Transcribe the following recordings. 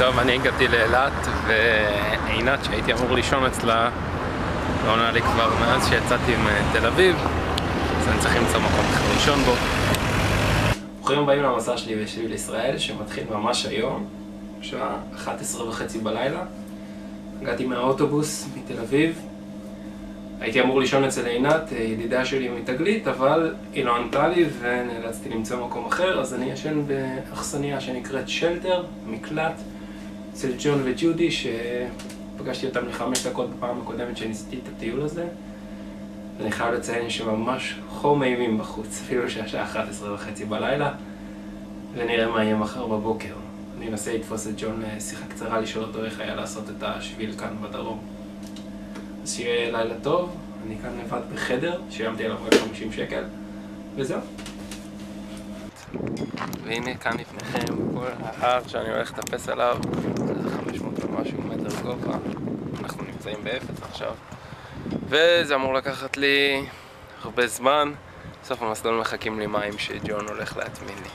טוב, אני הגעתי לאילת, ועינת שהייתי אמור לישון אצלה לא עונה לי כבר מאז שיצאתי מתל אביב, אז אני צריך למצוא מקום אחר לישון בו. ברוכים הבאים למסע שלי בשביל ישראל, שמתחיל ממש היום, שעה 11:30 בלילה. הגעתי מהאוטובוס מתל אביב. הייתי אמור לישון אצל עינת, ידידה שלי מתגלית, אבל היא לא ענתה לי ונאלצתי למצוא מקום אחר, אז אני ישן באכסניה שנקראת שלטר, מקלט, אצל ג'ון וג'ודי, שפגשתי אותם ל5 דקות בפעם הקודמת שניסיתי את הטיול הזה. ואני חייב לציין שממש חום אימים בחוץ, אפילו שהשעה 11:30 בלילה, ונראה מה יהיה מחר בבוקר. אני אנסה לתפוס את ג'ון לשיחה קצרה, לשאול אותו איך היה לעשות את השביל כאן בדרום. אז שיהיה לילה טוב, אני כאן לבד בחדר, שילמתי עליו רק 50 שקל, וזהו. והנה כאן לפניכם, כל ההר שאני הולך לטפס עליו, זה 500 ומשהו מטר גובה. אנחנו נמצאים באפס עכשיו, וזה אמור לקחת לי הרבה זמן. בסוף המסלול מחכים לי מים שג'ון הולך להטמין לי.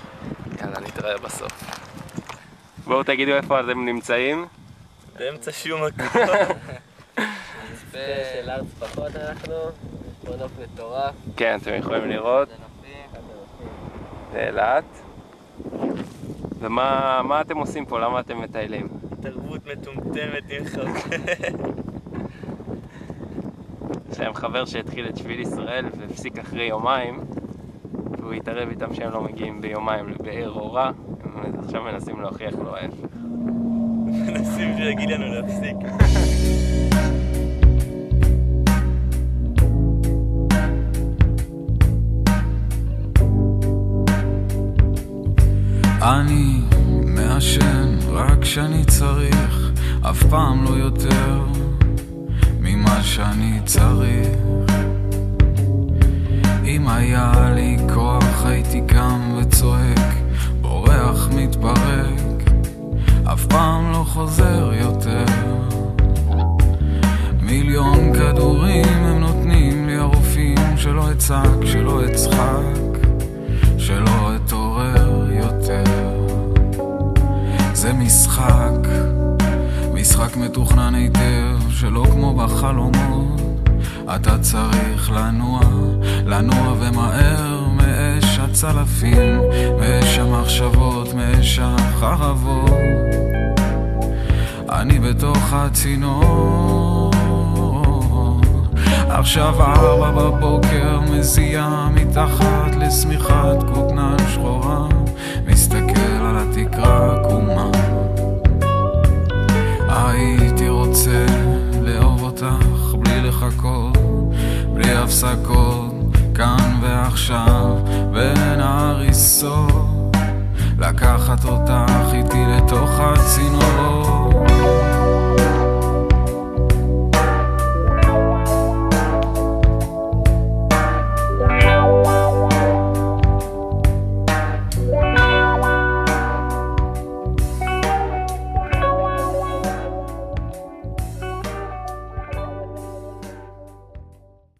יאללה, נתראה בסוף. בואו תגידו איפה אתם נמצאים. באמצע שום מקום. של ארץ פחות אנחנו, נוף מטורף. כן, אתם יכולים לראות. באילת. ומה אתם עושים פה? למה אתם מטיילים? תרבות מטומטמת עם חבר. יש להם חבר שהתחיל את שביל ישראל והפסיק אחרי יומיים, והוא התערב איתם שהם לא מגיעים ביומיים לבאר אורה. הם עכשיו מנסים להוכיח לו ההפך. מנסים שיגיד לנו להפסיק. אני מעשן רק כשאני צריך, אף פעם לא יותר ממה שאני צריך. אם היה לי כוח הייתי קם וצועק, בורח מתפרק, אף פעם לא חוזר יותר. מיליון כדורים הם נותנים לי הרופאים, שלא אצעק, שלא אצחק, שלא אתעורר יותר. זה משחק מתוכנן היטב, שלא כמו בחלומות. אתה צריך לנוע ומהר מאש הצלפים, מאש המחשבות, מאש החרבות. אני בתוך הצינור, עכשיו 4 בבוקר, מזיע מתחת לשמיכת כותנה שחורה, מסתכל על התקרה עקומה. הייתי רוצה לאהוב אותך בלי לחכות, בלי הפסקות, כאן ועכשיו בין ההריסות, לקחת אותך איתי לתוך הצינור.